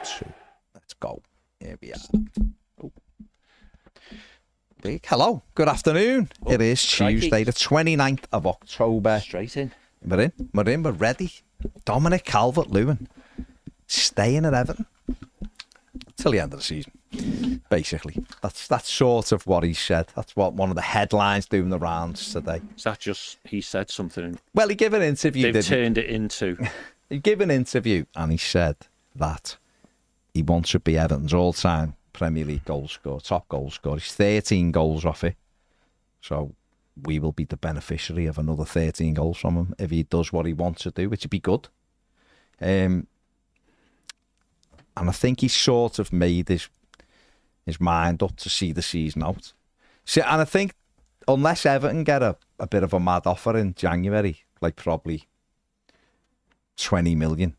2. Let's go. Here we are. Oh. Big hello. Good afternoon. It is Tuesday, the 29th of October. Straight in. We're in. We're ready. Dominic Calvert-Lewin staying at Everton till the end of the season. Basically, that's sort of what he said. That's what one of the headlines doing the rounds today. Is that just he said something? Well, he gave an interview. They've turned it into. He gave an interview and he said that he wants to be Everton's all-time Premier League goal scorer, top goal scorer. He's 13 goals off it, so we will be the beneficiary of another 13 goals from him if he does what he wants to do, which would be good. And I think he's sort of made his mind up to see the season out. And I think unless Everton get a bit of a mad offer in January, like probably 20 million,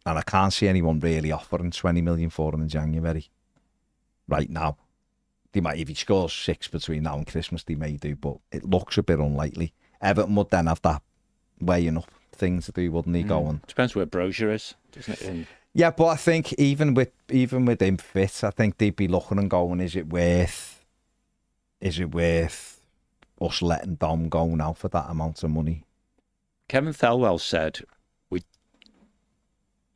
and I can't see anyone really offering 20 million for him in January right now. They might, if he scores 6 between now and Christmas, they may do, but it looks a bit unlikely. Everton would then have that weighing up thing to do, wouldn't he? Going Depends where Brozier is, doesn't it? Yeah, but I think even with him fit, I think they'd be looking and going, is it worth us letting Dom go now for that amount of money? Kevin Thelwell said we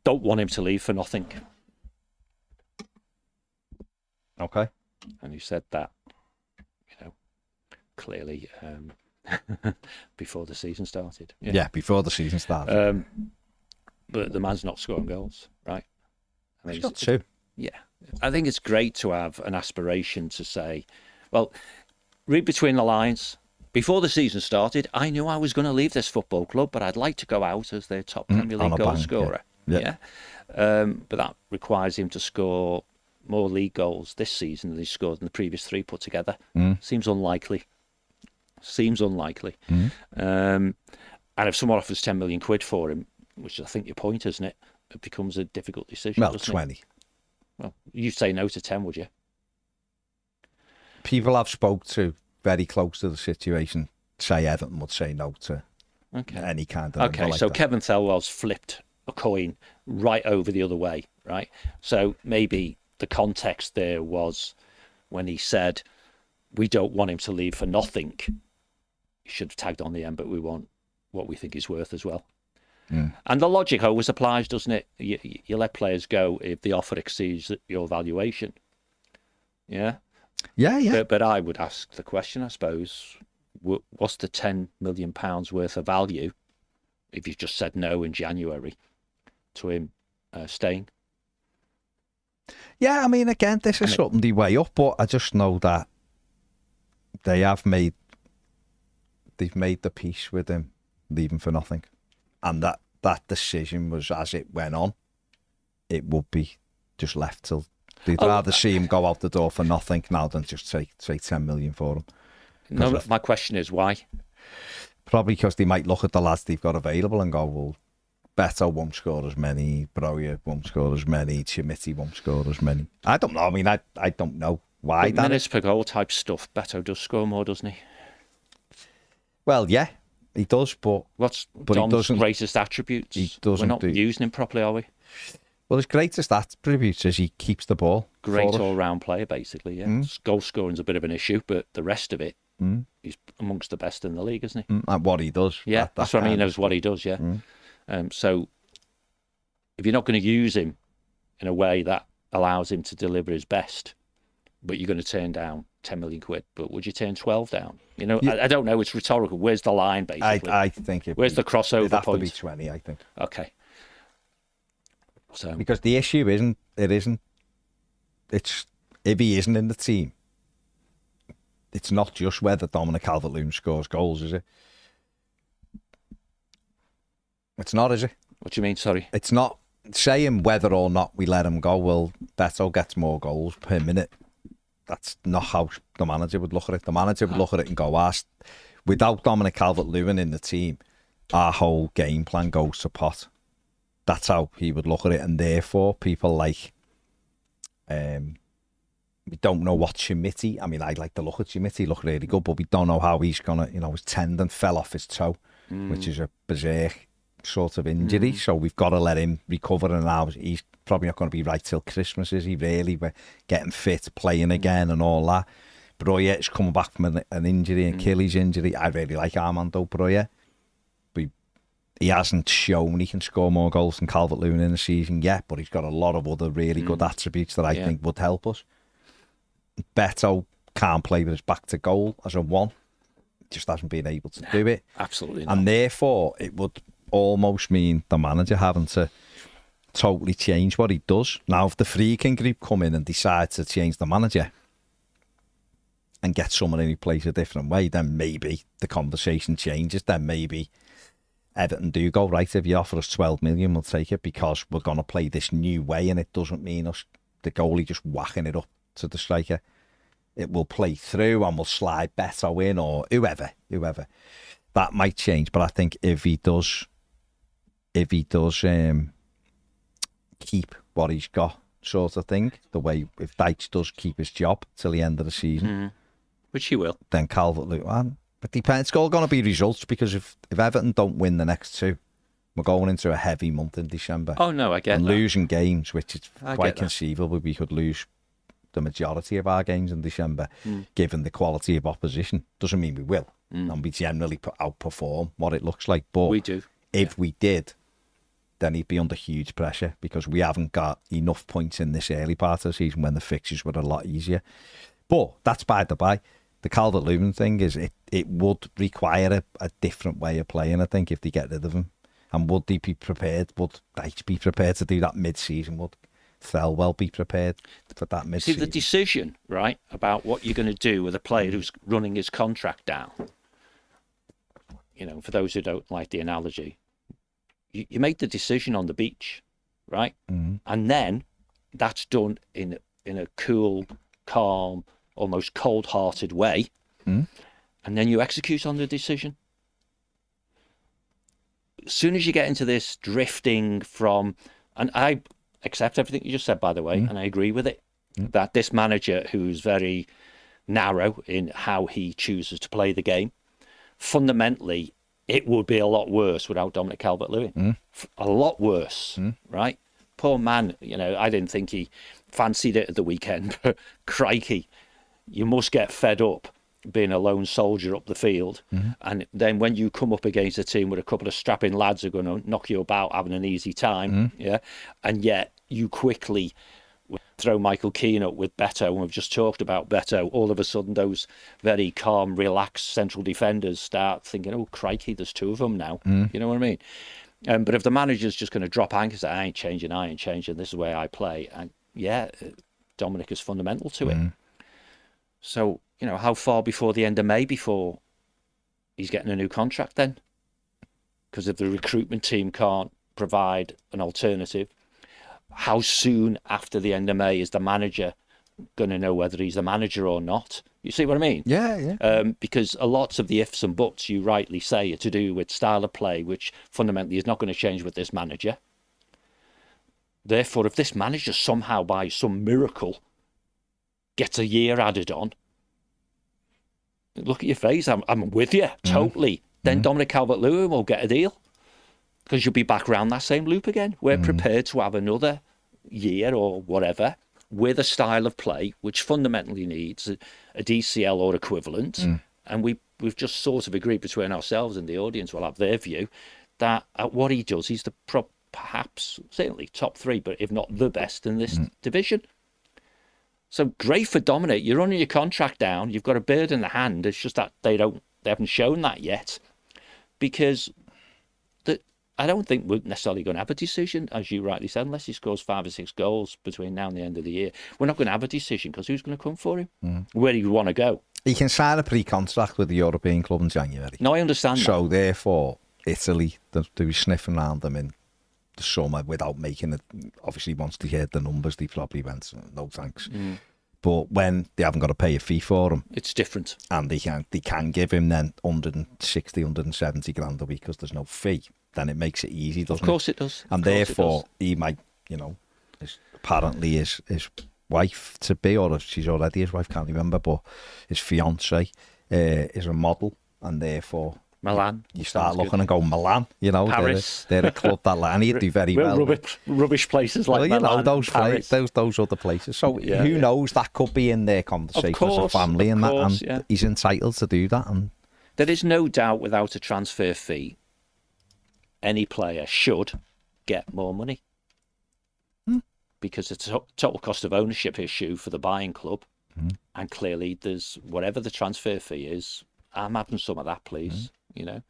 don't want him to leave for nothing. Okay. And he said that, clearly before the season started. Yeah, before the season started. But the man's not scoring goals, right? He's got 2. Yeah. I think it's great to have an aspiration to say, well, read between the lines. Before the season started, I knew I was going to leave this football club, but I'd like to go out as their top Premier League goal scorer. Yeah. But that requires him to score more league goals this season than he scored in the previous 3 put together. Seems unlikely. And if someone offers 10 million quid for him, which I think your point, isn't it? It becomes a difficult decision. Well, 20. Well, you'd say no to 10, would you? People I've spoke to very close to the situation say Everton would say no to any kind of. Okay, so that. Kevin Thelwell's flipped a coin right over the other way, right? So maybe the context there was when he said, we don't want him to leave for nothing. He should have tagged on the end, but we want what we think he's worth as well. And the logic always applies, doesn't it? You let players go if the offer exceeds your valuation. Yeah? Yeah. But I would ask the question, I suppose, what's the £10 million worth of value if you just said no in January to him staying? Yeah, I mean, again, this is something they weigh up, but I just know that they've made the peace with him leaving for nothing. And that decision was, as it went on, it would be just left till they'd rather see him go out the door for nothing now than just say 10 million for him. No, my question is why? Probably because they might look at the lads they've got available and go, well, Beto won't score as many, Brozier won't score as many, Chimiti won't score as many. I don't know. I mean, I don't know why. But minutes per goal type stuff, Beto does score more, doesn't he? Well, yeah. He does, but Dom's greatest attributes? We're not using him properly, are we? Well, his greatest attributes is he keeps the ball. Great all-round player, basically. Yeah, goal scoring's a bit of an issue, but the rest of it, he's amongst the best in the league, isn't he? At what he does. Yeah, that's what I mean. Knows what he does. Yeah. So if you're not going to use him in a way that allows him to deliver his best, but you're going to turn down 10 million quid, but would you turn 12 down? I don't know. It's rhetorical. Where's the line, basically? I think where's the crossover it'd have point? To be 20, I think. Okay. So because the issue it's if he isn't in the team, it's not just whether Dominic Calvert-Lewin scores goals, is it? It's not, is it? What do you mean? Sorry. It's not saying whether or not we let him go. Well, Beto gets more goals per minute. That's not how the manager would look at it. The manager would look at it and go, without Dominic Calvert-Lewin in the team, our whole game plan goes to pot. That's how he would look at it. And therefore, people like, we don't know what Chimiti, I mean, I'd like to look at Chimiti, he looked really good, but we don't know how he's going to, his tendon fell off his toe, which is a berserk sort of injury, so we've got to let him recover. And now he's probably not going to be right till Christmas, is he? Really, we're getting fit, playing again, and all that. Broja is coming back from an injury, an Achilles injury. I really like Armando Broja. He hasn't shown he can score more goals than Calvert-Lewin in the season yet, but he's got a lot of other really good attributes that I think would help us. Beto can't play with his back to goal as a one. Just hasn't been able to do it. Absolutely not. And therefore, it would almost mean the manager having to totally change what he does. Now, if the Friedkin group come in and decide to change the manager and get someone in who plays a different way, then maybe the conversation changes. Then maybe Everton do go, right, if you offer us 12 million, we'll take it because we're going to play this new way, and it doesn't mean us, the goalie, just whacking it up to the striker. It will play through and we'll slide Beto in, or whoever. That might change, but I think if he does keep what he's got, sort of thing, the way if Dyche does keep his job till the end of the season, which he will, then Calvert-Lewin. But depends. It's all going to be results, because if Everton don't win the next two, we're going into a heavy month in December. Oh no, I get and that. Losing games, which is I quite conceivable. We could lose the majority of our games in December, given the quality of opposition. Doesn't mean we will, and we generally outperform what it looks like. But we do. If we did, then he'd be under huge pressure, because we haven't got enough points in this early part of the season when the fixtures were a lot easier. But that's by the by. The Calvert-Lewin thing is it would require a different way of playing, I think, if they get rid of him. And would they be prepared? Would Dyche be prepared to do that mid-season? Would Thelwell be prepared for that mid-season? See, the decision, right, about what you're going to do with a player who's running his contract down, you know, for those who don't like the analogy, you make the decision on the beach, right? And then that's done in a cool, calm, almost cold-hearted way, and then you execute on the decision. As soon as you get into this drifting from, and I accept everything you just said, by the way, and I agree with it, that this manager who's very narrow in how he chooses to play the game, fundamentally, it would be a lot worse without Dominic Calvert-Lewin. A lot worse, right? Poor man, you know, I didn't think he fancied it at the weekend, but crikey, you must get fed up being a lone soldier up the field. And then when you come up against a team with a couple of strapping lads who are going to knock you about having an easy time, and yet you quickly throw Michael Keane up with Beto, and we've just talked about Beto, all of a sudden those very calm, relaxed central defenders start thinking, oh, crikey, there's two of them now. You know what I mean? But if the manager's just going to drop anchors, say, I ain't changing, this is the way I play. And Dominic is fundamental to it. So, you know, how far before the end of May before he's getting a new contract then? Because if the recruitment team can't provide an alternative, how soon after the end of May is the manager going to know whether he's the manager or not? You see what I mean? Yeah. Because a lot of the ifs and buts, you rightly say, are to do with style of play, which fundamentally is not going to change with this manager. Therefore, if this manager somehow, by some miracle, gets a year added on, look at your face, I'm with you, totally. Then Dominic Calvert-Lewin will get a deal, because you'll be back around that same loop again. We're prepared to have another year or whatever with a style of play which fundamentally needs a DCL or equivalent. And we've just sort of agreed between ourselves and the audience will have their view that at what he does, he's the perhaps certainly top three, but if not the best in this division. So great for Dominic. You're running your contract down. You've got a bird in the hand. It's just that they haven't shown that yet, because I don't think we're necessarily going to have a decision, as you rightly said, unless he scores 5 or 6 goals between now and the end of the year. We're not going to have a decision, because who's going to come for him? Where do you want to go? He can sign a pre-contract with the European club in January. No, I understand that. So therefore, Italy, they'll be sniffing around them in the summer without making it. Obviously, once they heard the numbers, they probably went, no thanks. But when they haven't got to pay a fee for him, it's different. And they can give him then 160, 170 grand a week because there's no fee, then it makes it easy, doesn't it? Of course it does. And therefore, he might, apparently his wife to be, or if she's already his wife, can't remember, but his fiance is a model, and therefore Milan. You start Sounds looking good. and go, Milan, you know, Paris. they're a club that and he'd do very well. Rubbish places like Well, you Milan, know, Paris. those other places. So Yeah, who yeah. knows, that could be in their conversation as a family and that, and yeah. he's entitled to do that. And There is no doubt without a transfer fee, any player should get more money. Because it's a total cost of ownership issue for the buying club. And clearly there's whatever the transfer fee is, I'm having some of that, please. You know.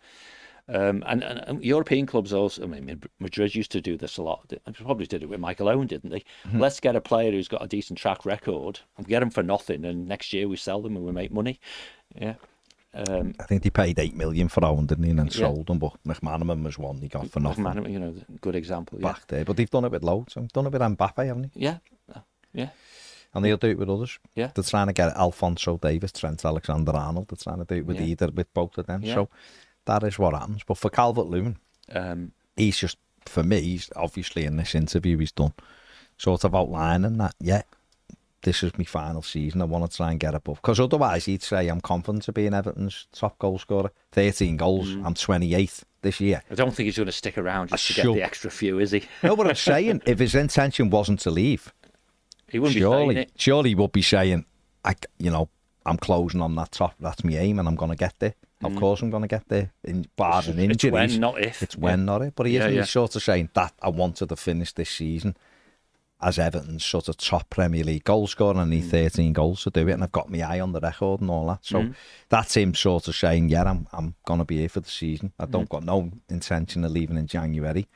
And European clubs also, I mean, Madrid used to do this a lot. They probably did it with Michael Owen, didn't they? Let's get a player who's got a decent track record and get him for nothing, and next year we sell them and we make money. Yeah. I think they paid 8 million for Owen, didn't they, and then sold them, but McManaman was one he got for nothing. McManaman, you know, good example. Back there, but they've done it with loads. They've done it with Mbappe, haven't they? Yeah. Yeah. And they'll do it with others. Yeah. They're trying to get Alphonso Davies, Trent Alexander-Arnold. They're trying to do it with with both of them. Yeah. So that is what happens. But for Calvert-Lewin, he's just, for me, he's obviously in this interview he's done, sort of outlining that, this is my final season. I want to try and get above. Because otherwise he'd say, I'm confident to be in Everton's top goal scorer. 13 goals. I'm 28th this year. I don't think he's going to stick around just to get the extra few, is he? No, but I'm saying, if his intention wasn't to leave, he wouldn't be saying it. Surely he would be saying, I'm closing on that top. That's my aim, and I'm going to get there. Of course, I'm going to get there. Barring injuries, it's when, not if. It's when, not if. But he isn't. He's sort of saying that I wanted to finish this season as Everton's sort of top Premier League goal scorer. I need 13 goals to do it, and I've got my eye on the record and all that. So that's him sort of saying, I'm going to be here for the season. I don't got no intention of leaving in January.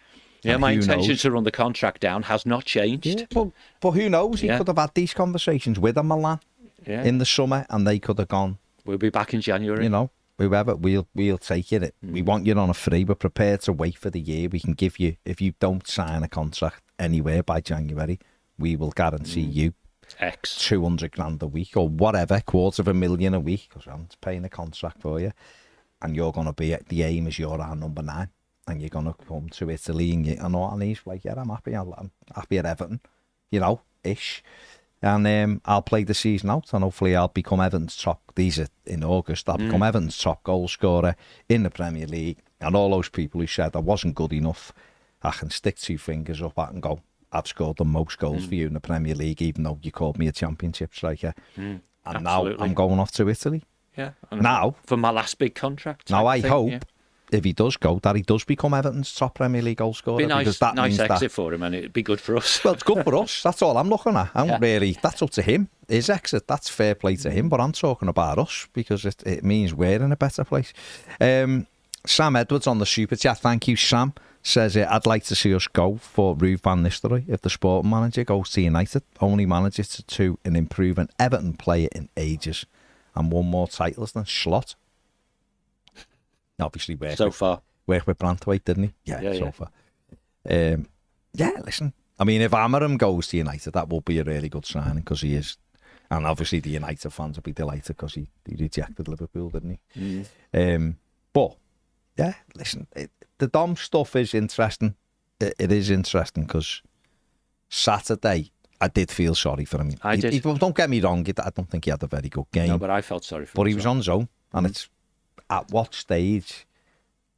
Yeah, my intention to run the contract down has not changed. Yeah, but who knows? He could have had these conversations with a Milan in the summer, and they could have gone, we'll be back in January. You know, whoever, we'll take it. We want you on a free. We're prepared to wait for the year. We can give you, if you don't sign a contract anywhere by January, we will guarantee you X 200 grand a week or whatever, $250,000 a week, because I'm paying a contract for you, and you're going to be at the aim is you're our number 9. And you're going to come to Italy and he's like, I'm happy. I'm happy at Everton, ish. And I'll play the season out, and hopefully I'll become Everton's top. These are in August. I'll become Everton's top goal scorer in the Premier League. And all those people who said I wasn't good enough, I can stick 2 fingers up at and go, I've scored the most goals for you in the Premier League, even though you called me a championship striker. And absolutely. Now I'm going off to Italy. Yeah. Now for my last big contract. Now I hope. If he does go, that he does become Everton's top Premier League goal scorer. Be nice, because that nice means exit for him, and it'd be good for us. Well, it's good for us. That's all I'm looking at. That's up to him. His exit, that's fair play to him. But I'm talking about us because it means we're in a better place. Sam Edwards on the Super Chat. Thank you, Sam. Says, I'd like to see us go for Ruud van Nistelrooy if the sporting manager goes to United. Only manager to an improving Everton player in ages. And won more titles than Slot. Obviously, worked with Branthwaite, didn't he? So far. Listen. I mean, if Amarim goes to United, that will be a really good signing because he is. And obviously, the United fans will be delighted because he rejected Liverpool, didn't he? But, listen, the Dom stuff is interesting. It is interesting because Saturday, I did feel sorry for him. I did. Don't get me wrong, I don't think he had a very good game. No, but I felt sorry for him. But he was on his own, and it's at what stage,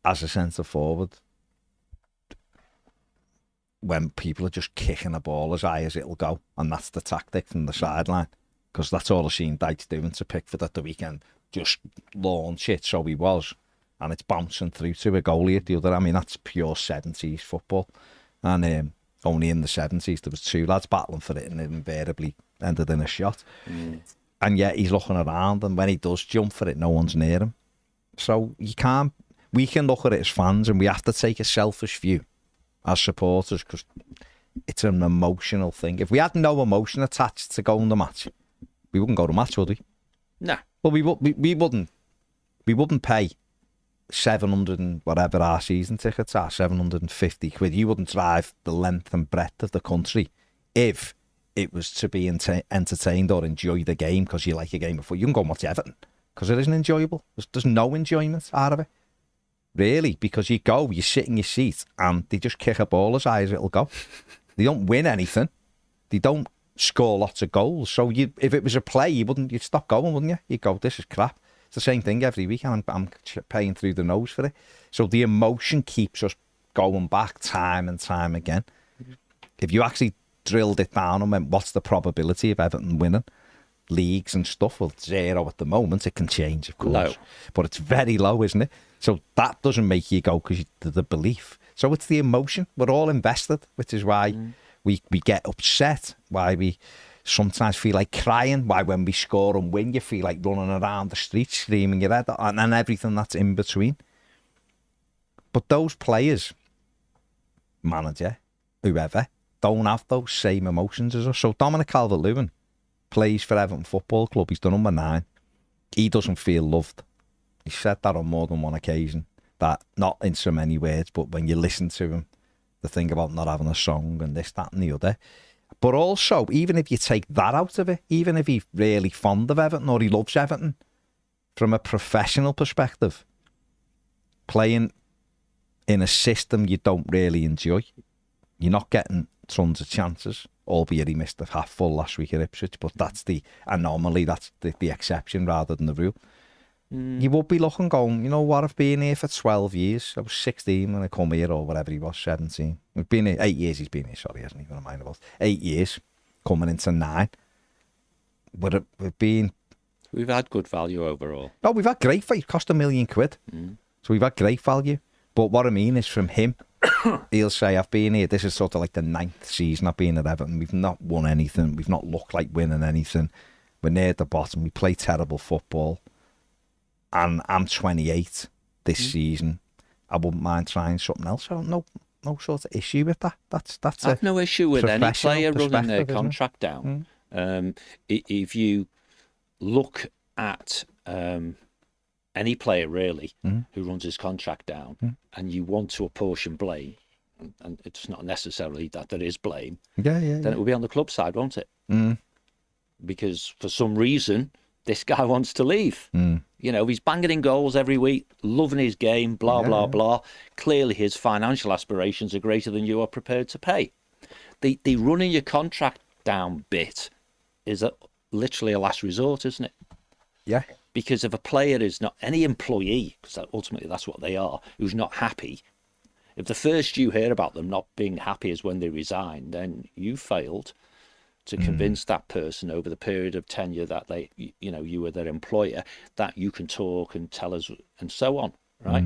as a centre forward, when people are just kicking a ball as high as it'll go, and that's the tactic from the sideline, because that's all I've seen Dykes doing to Pickford at the weekend, just launch it, so he was, and it's bouncing through to a goalie at the other. I mean, that's pure 70s football, and only in the 70s there was 2 lads battling for it, and it invariably ended in a shot. And yet he's looking around, and when he does jump for it, no one's near him. So we can look at it as fans, and we have to take a selfish view as supporters because it's an emotional thing. If we had no emotion attached to going to the match, we wouldn't go to the match, would we? No. Well, we wouldn't pay 700 and whatever our season tickets are, 750 quid. You wouldn't drive the length and breadth of the country if it was to be entertained or enjoy the game because you like a game before. You can go and watch Everton because it isn't enjoyable. There's no enjoyment out of it, really, because you sit in your seat and they just kick a ball as high as it'll go. They don't win anything. They don't score lots of goals. So if it was a play, you'd stop going, wouldn't you? You'd go, this is crap. It's the same thing every week, and I'm paying through the nose for it. So the emotion keeps us going back time and time again. If you actually drilled it down and went, what's the probability of Everton winning leagues and stuff? Well, 0 at the moment. It can change, of course. Low. But it's very low, isn't it? So that doesn't make you go because the belief. So it's the emotion. We're all invested, which is why we get upset, why we sometimes feel like crying, why when we score and win, you feel like running around the streets screaming your head off, and everything that's in between. But those players, manager, whoever, don't have those same emotions as us. So Dominic Calvert-Lewin plays for Everton Football Club. He's done number 9. He doesn't feel loved. He said that on more than one occasion. That, not in so many words, but when you listen to him, the thing about not having a song and this, that and the other. But also, even if you take that out of it, even if he's really fond of Everton or he loves Everton, from a professional perspective, playing in a system you don't really enjoy, you're not getting tons of chances, albeit he missed a half full last week at Ipswich, but that's the anomaly, that's the exception rather than the rule. You would be looking going, you know what, I've been here for 12 years. I was 16 when I come here, or whatever he was, 17. We've been here 8 years, he's been here, sorry, hasn't he? What am I about? 8 years, coming into 9. We've had good value overall. Oh, we've had great value. It cost £1 million. So we've had great value. But what I mean is, from him, he'll say, I've been here, this is sort of like the 9th season I've been at Everton. We've not won anything. We've not looked like winning anything. We're near the bottom. We play terrible football. And I'm 28 this season. I wouldn't mind trying something else. I don't know, no sort of issue with that. That's I've no issue with any player running their perspective, contract down. If you look at any player really who runs his contract down, and you want to apportion blame, and it's not necessarily that there is blame, then it will be on the club side, won't it? Because for some reason this guy wants to leave. You know, he's banging in goals every week, loving his game, blah, blah, blah. Clearly his financial aspirations are greater than you are prepared to pay. The running your contract down bit is literally a last resort, isn't it? Yeah. Because if a player is not, any employee, because ultimately that's what they are, who's not happy, if the first you hear about them not being happy is when they resign, then you failed to convince that person over the period of tenure that you were their employer, that you can talk and tell us and so on, right?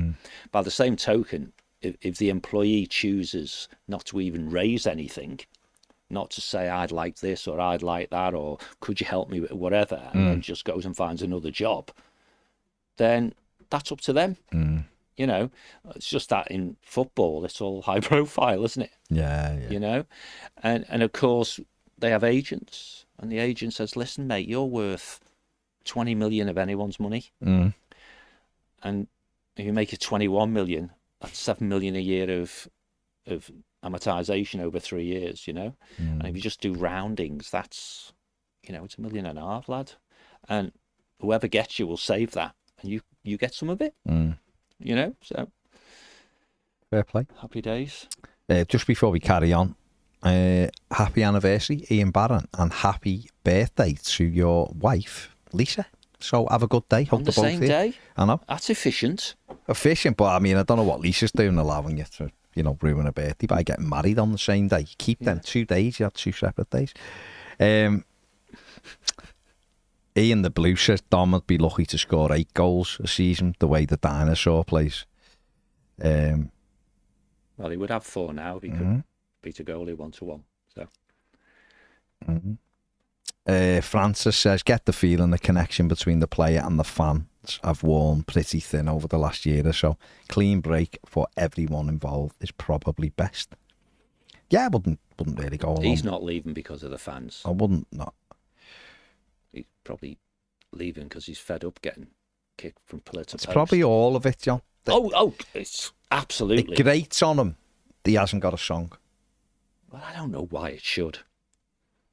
By the same token, if the employee chooses not to even raise anything, not to say I'd like this or I'd like that or could you help me with whatever, and then just goes and finds another job, then that's up to them. You know, it's just that in football it's all high profile, isn't it? Yeah. You know, and of course they have agents, and the agent says, listen mate, you're worth 20 million of anyone's money, and if you make it 21 million, that's 7 million a year of amortization over 3 years, you know. And if you just do roundings, that's, you know, it's 1.5 million, lad, and whoever gets you will save that, and you get some of it. You know, so fair play. Happy days. Just before we carry on, happy anniversary, Ian Barron, and happy birthday to your wife, Lisa. So have a good day. Hope On the both same here. day? I know. That's efficient. Efficient, but I mean, I don't know what Lisa's doing, allowing you to, you know, ruin a birthday by getting married on the same day. You keep them 2 days, you have 2 separate days. Ian the Blue says Dom would be lucky to score 8 goals a season the way the dinosaur plays. Well, he would have 4 now if he could beat a goalie 1-1. So. Francis says, get the feeling the connection between the player and the fans have worn pretty thin over the last year or so. Clean break for everyone involved is probably best. Yeah, I wouldn't really go along. He's not leaving because of the fans. I wouldn't not. He's probably leaving because he's fed up getting kicked from pillar to post. It's probably all of it, John. It's absolutely. It grates on him that he hasn't got a song. Well, I don't know why it should.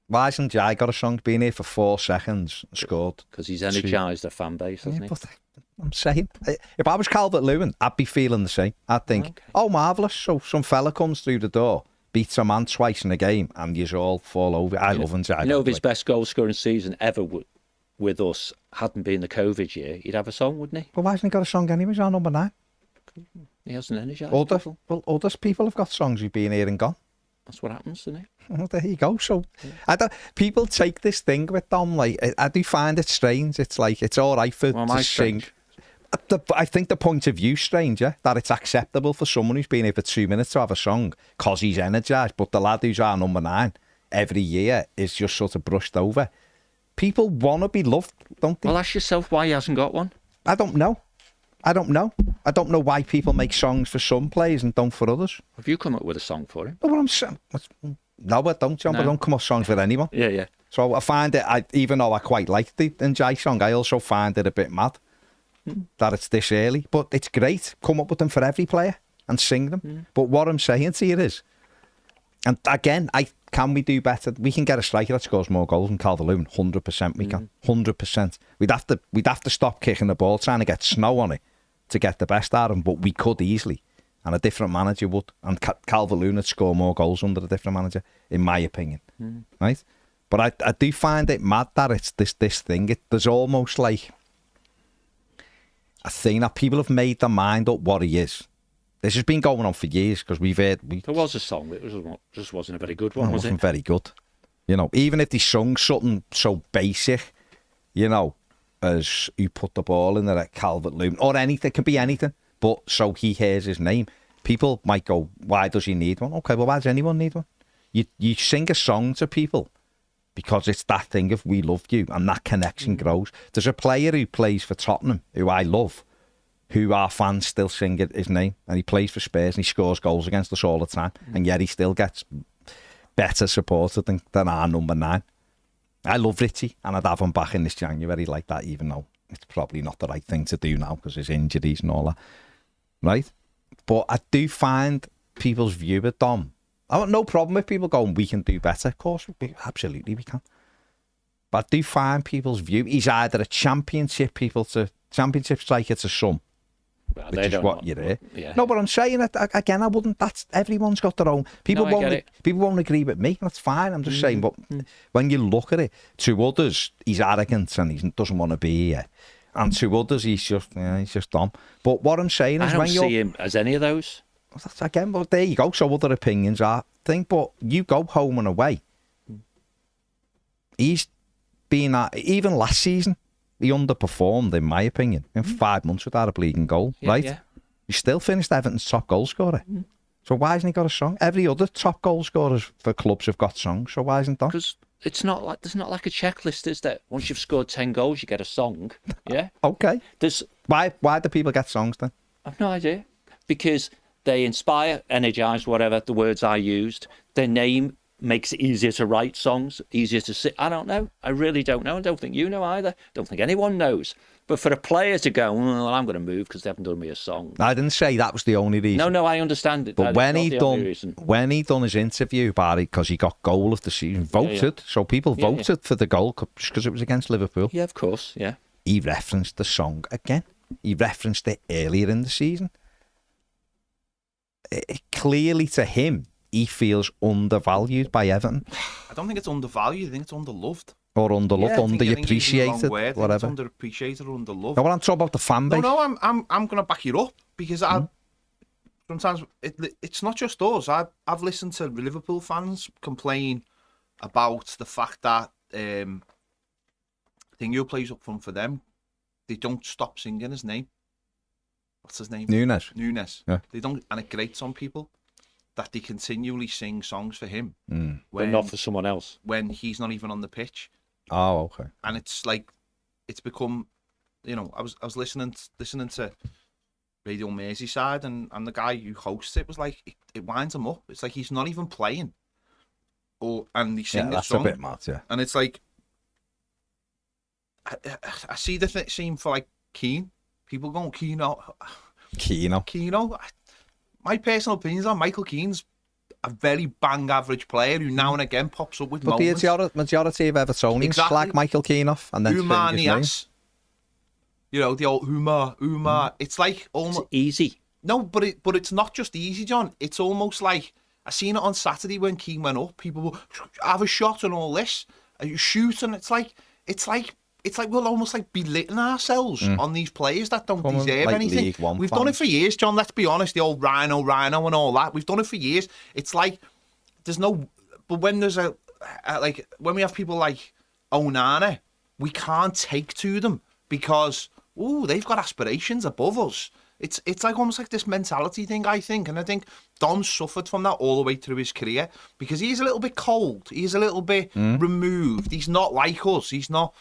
Why hasn't Jai got a song? Been here for 4 seconds and scored. Because he's energised the fan base, hasn't he? But I'm saying, if I was Calvert-Lewin, I'd be feeling the same. I'd think, oh, marvellous. So some fella comes through the door, beats a man twice in a game, and you all fall over. I love him, Jai. You know, if his best goal scoring season ever with us hadn't been the COVID year, he'd have a song, wouldn't he? But why hasn't he got a song anyway? He's on number 9. He hasn't energised people. Other people have got songs who've been here and gone. That's what happens, isn't it? Well, there you go. So, people take this thing with Dom, like, I do find it strange. It's like, it's all right for to sing. I think the point of view strange, yeah? That it's acceptable for someone who's been here for 2 minutes to have a song because he's energised, but the lad who's our number 9 every year is just sort of brushed over. People want to be loved, don't they? Well, ask yourself why he hasn't got one. I don't know. I don't know why people make songs for some players and don't for others. Have you come up with a song for him? But what I'm saying, no, I don't, John. No. I don't come up with songs for anyone. Yeah. So I find it, even though I quite like the Njai song, I also find it a bit mad that it's this early. But it's great. Come up with them for every player and sing them. But what I'm saying to you is, and again, can we do better? We can get a striker that scores more goals than Calvert-Lewin. 100% we can. 100%. We'd have to stop kicking the ball, trying to get snow on it to get the best out of him, but we could easily. And a different manager would. And Calvert-Lewin would score more goals under a different manager, in my opinion. Right? But I do find it mad that it's this thing. There's almost like a thing that people have made their mind up what he is. This has been going on for years because we've heard... There was a song, it just wasn't a very good one, was it? It wasn't very good. You know, even if they sung something so basic, you know, as who put the ball in there at Calvert-Lewin, or anything, it can be anything, but so he hears his name. People might go, why does he need one? Okay, well, why does anyone need one? You sing a song to people because it's that thing of we love you, and that connection grows. There's a player who plays for Tottenham, who I love, who our fans still sing his name, and he plays for Spurs and he scores goals against us all the time, and yet he still gets better supported than our number 9. I love Richie, and I'd have him back in this January like that, even though it's probably not the right thing to do now because his injuries and all that, right? But I do find people's view of Dom, I have no problem with people going, we can do better. Of course, absolutely we can. But I do find people's view, he's either a championship striker to some, well, which is what you're here. Yeah. No, but I'm saying it again. I wouldn't. Everyone's got their own. People won't agree with me. That's fine. I'm just saying. But when you look at it, to others, he's arrogant and he doesn't want to be here, and to others, he's just dumb. But what I'm saying is, I don't see him as any of those. That's again. Well, there you go. So other opinions are thing. But you go home and away. He's been even last season. He underperformed, in my opinion, in 5 months without a bleeding goal, right? Yeah. He still finished Everton's top goal scorer. So why hasn't he got a song? Every other top goal scorers for clubs have got songs, so why isn't that? Because there's not like a checklist, is there? Once you've scored 10 goals, you get a song. Yeah. Okay. Why do people get songs then? I've no idea. Because they inspire, energise, whatever the words I used. Their name makes it easier to write songs, easier to sing. I don't know. I really don't know. I don't think you know either. Don't think anyone knows. But for a player to go, well, I'm going to move because they haven't done me a song. I didn't say that was the only reason. No, I understand it. But when he done his interview about it, because he got goal of the season, voted. So people voted for the goal because it was against Liverpool. Yeah, of course. Yeah. He referenced the song again. He referenced it earlier in the season. Clearly to him, he feels undervalued by Everton. I don't think it's undervalued. I think it's underloved. Or underloved, underappreciated, whatever. It's underappreciated or underloved. No, well, I'm talking about the fan base. No, I'm going to back you up because sometimes it's not just us. I've listened to Liverpool fans complain about the fact that Thingo plays up front for them. They don't stop singing his name. What's his name? Nunes. Yeah. They don't, and it grates on people that they continually sing songs for him, but not for someone else when he's not even on the pitch. Oh, okay. And it's like it's become, you know, I was listening to Radio Merseyside, and the guy who hosts it was like, it winds him up. It's like he's not even playing, and he sings a song. That's a bit mad, yeah. And it's like I see the same for like Keane. People going Keano. My personal opinions are Michael Keane's a very bang average player who now and again pops up with moments. The majority of Evertonians slag Michael Keane off and then Umar Nias. You know, the old Umar. It's like almost it's easy. No, but it's not just easy, John. It's almost like I seen it on Saturday when Keane went up. People will have a shot and all this. You shoot, and it's like it's like we're almost like belittling ourselves on these players that don't deserve like anything. League One We've done it for years, John. Let's be honest. The old Rhino and all that. We've done it for years. It's like there's no. But when there's like when we have people like Onana, we can't take to them because they've got aspirations above us. It's like almost like this mentality thing, I think. And I think Dom suffered from that all the way through his career because he's a little bit cold. He's a little bit removed. He's not like us. He's not.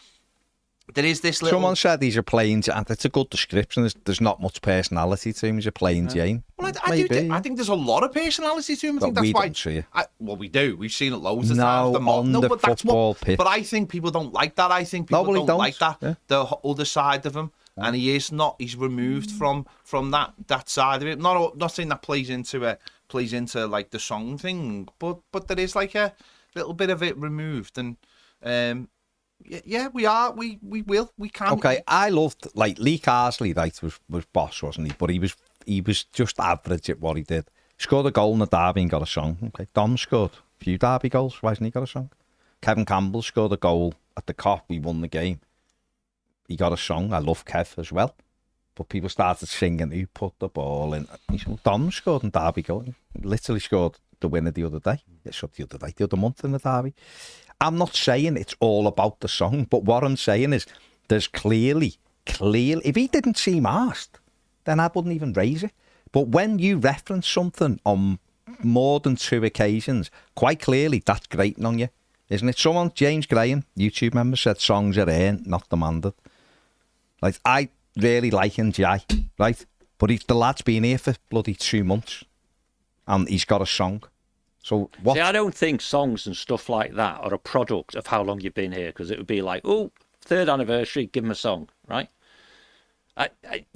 There is this little... Someone said he's a plain... And it's a good description. There's not much personality to him. He's a plain Jane. Well, I think there's a lot of personality to him. I think that's why... Don't see it. Well, we do. We've seen it loads of times. On the football pitch. But I think people don't like that. I think people don't like that. Yeah. The other side of him. And he is not. He's removed from that side of it. Not saying that plays into like the song thing, but there is like a little bit of it removed. And yeah, we are. We will. We can. Okay, I loved like Lee Carsley. Right, was boss, wasn't he? But he was just average at what he did. Scored a goal in the derby and got a song. Okay, Dom scored a few derby goals. Why hasn't he got a song? Kevin Campbell scored a goal at the Cop. We won the game. He got a song. I love Kev as well. But people started singing, who put the ball in. Dom scored in derby goal. He literally scored the winner the other day. The other month in the derby. I'm not saying it's all about the song, but what I'm saying is there's clearly, if he didn't seem arsed, then I wouldn't even raise it. But when you reference something on more than 2 occasions, quite clearly that's grating on you, isn't it? Someone, James Graham, YouTube member, said songs are earned, not demanded. Like, I really like NJ, right? But the lad's been here for bloody 2 months and he's got a song. So what? See, I don't think songs and stuff like that are a product of how long you've been here, because it would be like, 3rd anniversary, give him a song, right?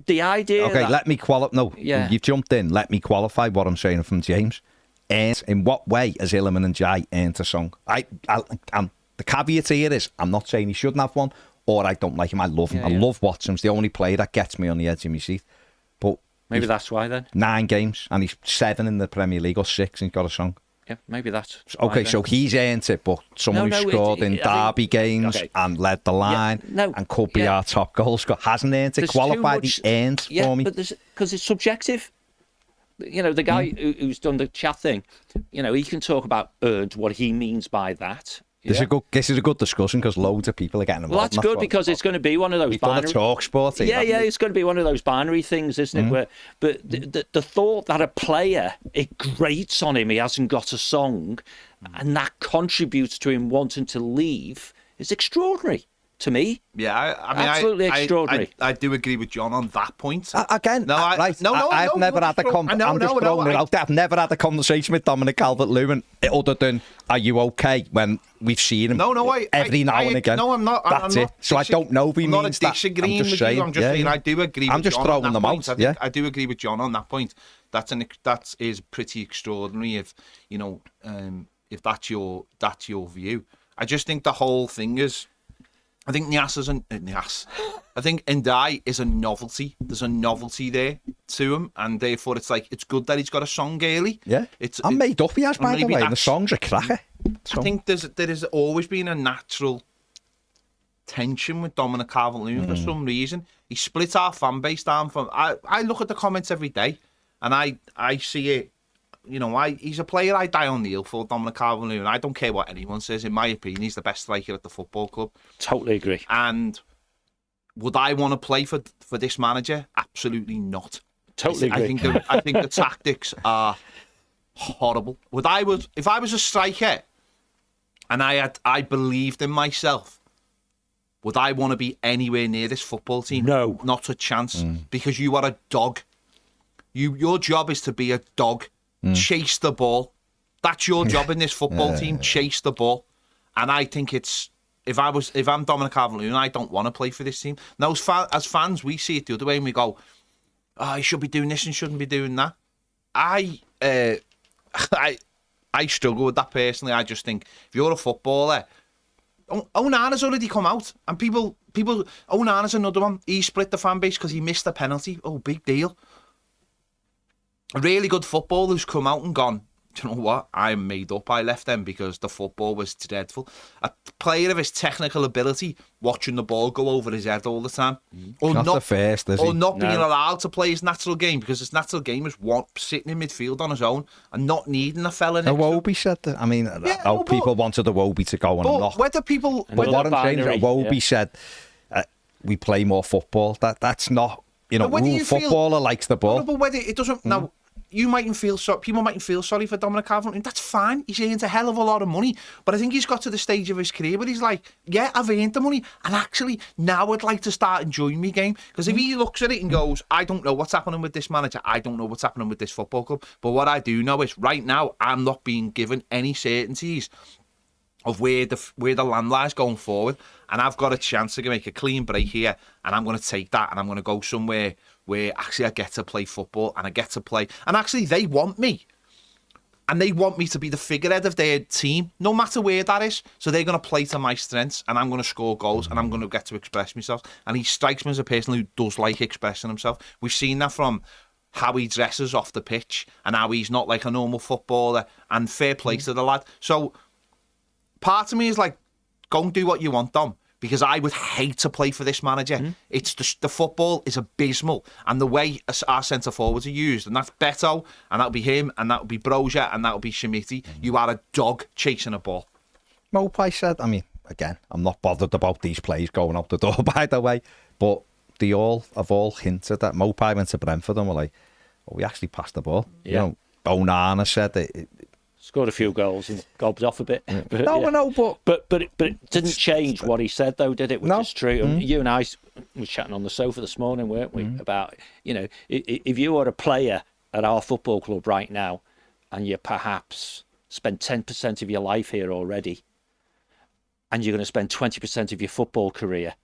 The idea. Okay, let me qualify. No, you've jumped in. Let me qualify what I'm saying from James. And in what way has Illiman and Jai earned a song? And the caveat here is, I'm not saying he shouldn't have one, or I don't like him. I love him. I love watching him. He's the only player that gets me on the edge of my seat. But maybe that's why then. 9 games, and he's 7 in the Premier League, or 6, and he's got a song. Yeah, maybe that's okay. So he's earned it, but someone who scored in derby games and led the line and could be our top goal scorer hasn't earned it. Qualified, he earned for me. But because it's subjective. You know, the guy who's done the chat thing, you know, he can talk about earned, what he means by that. This is a good discussion because loads of people are getting involved. Well, that's good because it's going to be one of those. We've done a talk sport. It's going to be one of those binary things, isn't it? But the thought that a player, it grates on him, he hasn't got a song, and that contributes to him wanting to leave is extraordinary to me. Yeah, I mean, absolutely extraordinary. I do agree with John on that point. I've never had a conversation with Dominic Calvert-Lewin other than, are you okay, when we've seen him every now and again. No, I'm not. That's it. So I don't know if he means that. I'm just saying. I'm just saying I do agree with John. I'm just throwing them out. I do agree with John on that point. That is pretty extraordinary if, you know, if that's your view. I just think the whole thing is, I think Nias is I think Ndai is a novelty. There's a novelty there to him, and therefore it's like, it's good that he's got a song early. Yeah, I'm made up he has, by the way, and the song's a cracker. I think there has always been a natural tension with Dominic Calvert-Lewin for some reason. He split our fan base down from... I look at the comments every day, and I see it. You know, he's a player I die on the hill for, Dominic Calvert-Lewin. I don't care what anyone says. In my opinion, he's the best striker at the football club. Totally agree. And would I want to play for this manager? Absolutely not. Totally agree. I think the tactics are horrible. If I was a striker and I believed in myself, would I want to be anywhere near this football team? No. Not a chance. Because you are a dog. Your job is to be a dog. Chase the ball. That's your job in this football team. Chase the ball. And I think it's, if I'm Dominic Calvert-Lewin, I don't want to play for this team. Now, as fans, we see it the other way and we go, he should be doing this and shouldn't be doing that. I struggle with that personally. I just think if you're a footballer, Onana's already come out, and people. Onana's another one. He split the fan base because he missed a penalty. Oh, big deal. A really good footballer who's come out and gone, do you know what? I'm made up. I left them because the football was dreadful. A player of his technical ability, watching the ball go over his head all the time, or Not the first, is he? not being No. allowed to play his natural game, because his natural game is sitting in midfield on his own and not needing a fella next to him. Iwobi said that. I mean, no, people wanted Iwobi to go and But knock. whether people, But Another what I'm saying is, binary, Iwobi yeah. said, we play more football. That's not, But whether you feel- footballer likes the ball. no, but whether it doesn't now. You mightn't feel people mightn't feel sorry for Dominic Calvert-Lewin. That's fine. He's earned a hell of a lot of money. But I think he's got to the stage of his career where he's like, yeah, I've earned the money. And actually, now I'd like to start enjoying my game. Because if he looks at it and goes, I don't know what's happening with this manager. I don't know what's happening with this football club. But what I do know is right now, I'm not being given any certainties of where the land lies going forward. And I've got a chance to make a clean break here. And I'm going to take that and I'm going to go somewhere where actually I get to play football and I get to play. And actually they want me. And they want me to be the figurehead of their team, no matter where that is. So they're going to play to my strengths and I'm going to score goals and I'm going to get to express myself. And he strikes me as a person who does like expressing himself. We've seen that from how he dresses off the pitch and how he's not like a normal footballer, and fair play to the lad. So part of me is like, go and do what you want, Dom. Because I would hate to play for this manager. It's the football is abysmal, and the way our centre forwards are used, and that's Beto, and that'll be him, and that'll be Brozier, and that'll be Schmitty. You are a dog chasing a ball. Mopai said, I mean, again, I'm not bothered about these plays going out the door, by the way, but they all have hinted that Mopai went to Brentford and were like, oh, we actually passed the ball. Yeah. You know, Onana said it. Scored a few goals and gobbed off a bit. But, No, yeah. I know, but But it didn't change what he said, though, did it? Which No. is true. And you and I were chatting on the sofa this morning, weren't we? About, you know, if you are a player at our football club right now and you perhaps spend 10% of your life here already and you're going to spend 20% of your football career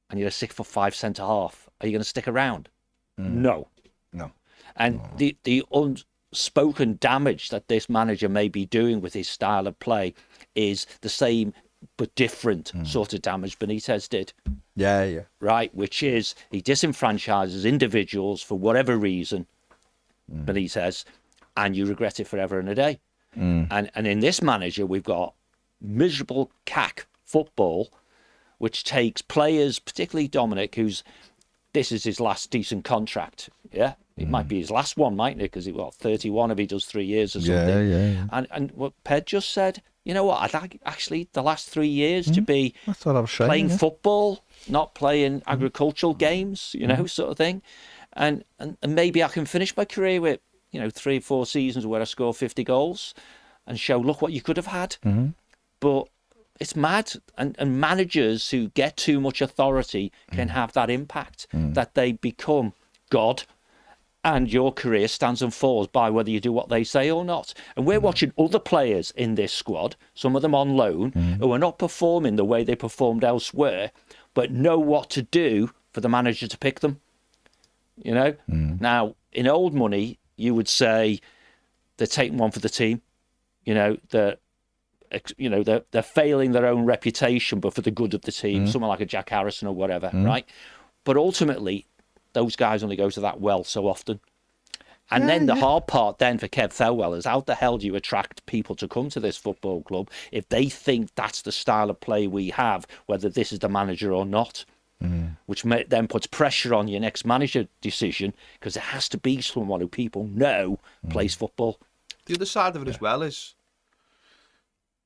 and you're a 6'5" centre half, are you going to stick around? No. no. And the unspoken damage that this manager may be doing with his style of play is the same but different sort of damage Benitez did, Yeah. right? Which is he disenfranchises individuals for whatever reason, Benitez, and you regret it forever and a day. And in this manager, we've got miserable cack football, which takes players, particularly Dominic, this is his last decent contract, yeah? It might be his last one, mightn't it? Because he's 31 if he does 3 years or something. Yeah. And what Ped just said, you know what? I'd like actually the last 3 years to be That's what I was saying. playing yeah. football, not playing agricultural games, you know, sort of thing. And maybe I can finish my career with, 3 or 4 seasons where I score 50 goals and show, look what you could have had. But it's mad. And managers who get too much authority can have that impact, that they become God. And your career stands and falls by whether you do what they say or not. And we're watching other players in this squad, some of them on loan, who are not performing the way they performed elsewhere, but know what to do for the manager to pick them. You know? Now, in old money, you would say they're taking one for the team. They're failing their own reputation, but for the good of the team, someone like a Jack Harrison or whatever, right? But ultimately, those guys only go to that well so often. And then the hard part then for Kev Thelwell is how the hell do you attract people to come to this football club if they think that's the style of play we have, whether this is the manager or not, which then puts pressure on your next manager decision because it has to be someone who people know plays football. The other side of it as well is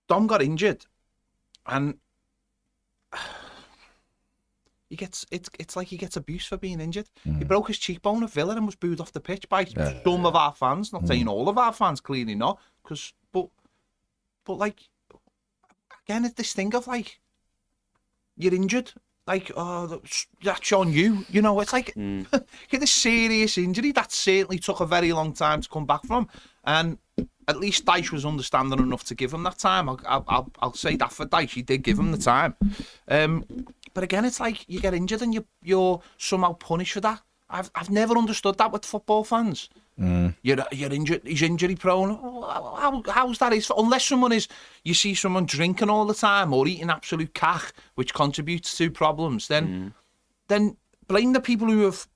Dom got injured and it's like he gets abuse for being injured. He broke his cheekbone at Villa and was booed off the pitch by some of our fans. Not saying all of our fans, clearly not. But like, again, it's this thing of like, you're injured. Like, oh, that's on you. It's like, he had a serious injury that certainly took a very long time to come back from. And at least Dyche was understanding enough to give him that time. I'll say that for Dyche. He did give him the time. But again, it's like you get injured and you're somehow punished for that. I've never understood that with football fans. You're injured. He's injury prone. How's that? Unless someone is, you see someone drinking all the time or eating absolute cack, which contributes to problems. Then blame the people who have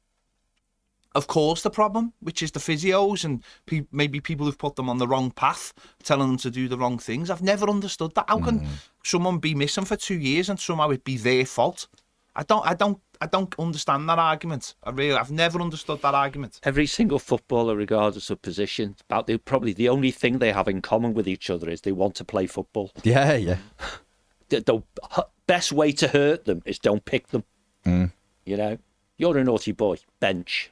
of course, the problem, which is the physios and maybe people who've put them on the wrong path, telling them to do the wrong things. I've never understood that. How can someone be missing for 2 years and somehow it be their fault? I don't understand that argument. I've never understood that argument. Every single footballer, regardless of position, probably the only thing they have in common with each other is they want to play football. Yeah, yeah. The best way to hurt them is don't pick them. You know, you're a naughty boy, bench.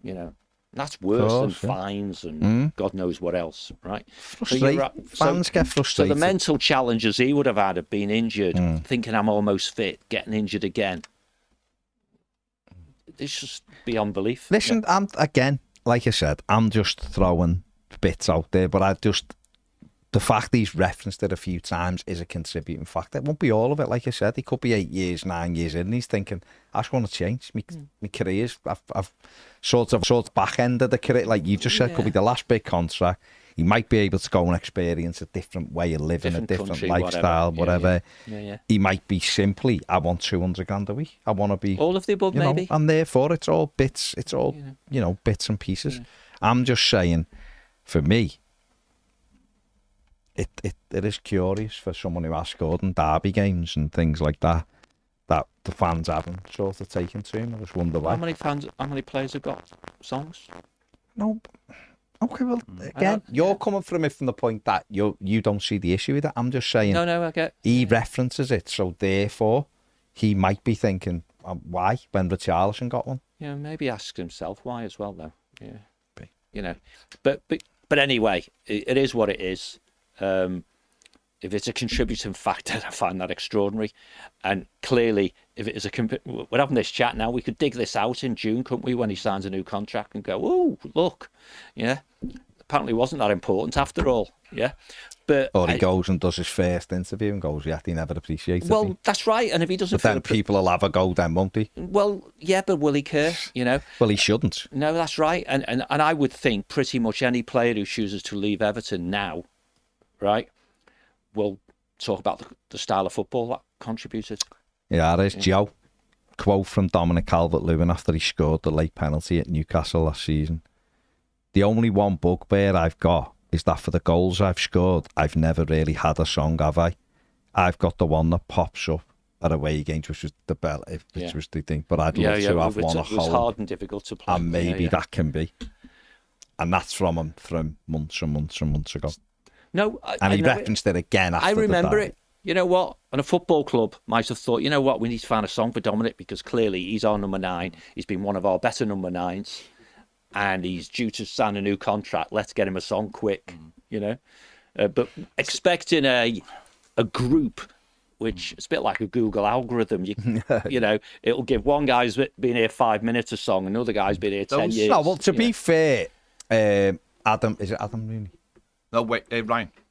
You know, that's worse than fines and God knows what else, right? Fans get frustrated. So the mental challenges he would have had of being injured, thinking I'm almost fit, getting injured again. It's just beyond belief. Listen, I'm again, like I said, I'm just throwing bits out there, but the fact he's referenced it a few times is a contributing factor. It won't be all of it, like I said. He could be 8 years, 9 years in, and he's thinking, I just want to change. My career's, I've sort of back-ended the career, like you just said, could be the last big contract. He might be able to go and experience a different way of living, a different country, lifestyle, whatever. Yeah. He might be simply, I want 200 grand a week. I want to be... all of the above, maybe. And therefore, it's all bits, bits and pieces. Yeah. I'm just saying, for me, it is curious for someone who has scored in derby games and things like that the fans haven't sort of taken to him. I just wonder why. How many players have got songs? No. Okay, well, again, you're coming from it from the point that you don't see the issue with it. I'm just saying. No, I get. He references it, so therefore he might be thinking, why when Richarlison got one? Yeah, maybe ask himself why as well, though. Yeah, you know, but anyway, it is what it is. If it's a contributing factor, I find that extraordinary. And clearly, if it is we're having this chat now, we could dig this out in June, couldn't we, when he signs a new contract and go, oh, look, yeah, apparently wasn't that important after all, yeah. But or he goes and does his first interview and goes, yeah, he never appreciated it. Me. That's right, and if he doesn't... But then people will have a go then, won't he? Well, yeah, but will he care, you know? Well, he shouldn't. No, that's right, and I would think pretty much any player who chooses to leave Everton now, right, we'll talk about the style of football that contributed. Yeah, there's Joe. Quote from Dominic Calvert-Lewin after he scored the late penalty at Newcastle last season. The only one bugbear I've got is that for the goals I've scored, I've never really had a song, have I? I've got the one that pops up at away games, which was the bell, which was the thing. But I'd love to have one at home. It was hard and difficult to play. And maybe that can be. And that's from him from months and months and months ago. No, and he referenced it again after. I remember it. You know what? And a football club might have thought, you know what, we need to find a song for Dominic because clearly he's our number 9. He's been one of our better number 9s, and he's due to sign a new contract. Let's get him a song quick, you know. But expecting a group, which is a bit like a Google algorithm. You know, it'll give one guy's been here 5 minutes a song, another guy's been here 10 years. No, well, to be fair, Adam Rooney? No, wait,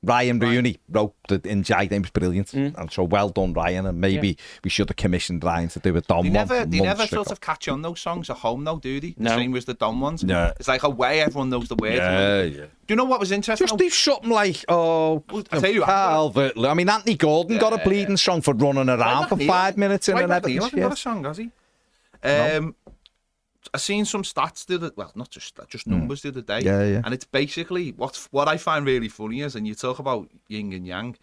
Ryan Rooney wrote the Inside. It was brilliant. And so well done, Ryan. And maybe we should have commissioned Ryan to do a Dom one. They never sort of catch on those songs at home, though, do they? No. The same as the Dom ones. Yeah. It's like away, everyone knows the words. Yeah. Do you know what was interesting? Just do something like, I'll tell you, Calvert. I mean, Anthony Gordon got a bleeding song for running around for 5 minutes in an Everton. He hasn't got a song, has he? No. I seen some stats not just numbers the other day. Yeah. And it's basically what I find really funny is, and you talk about yin and yang,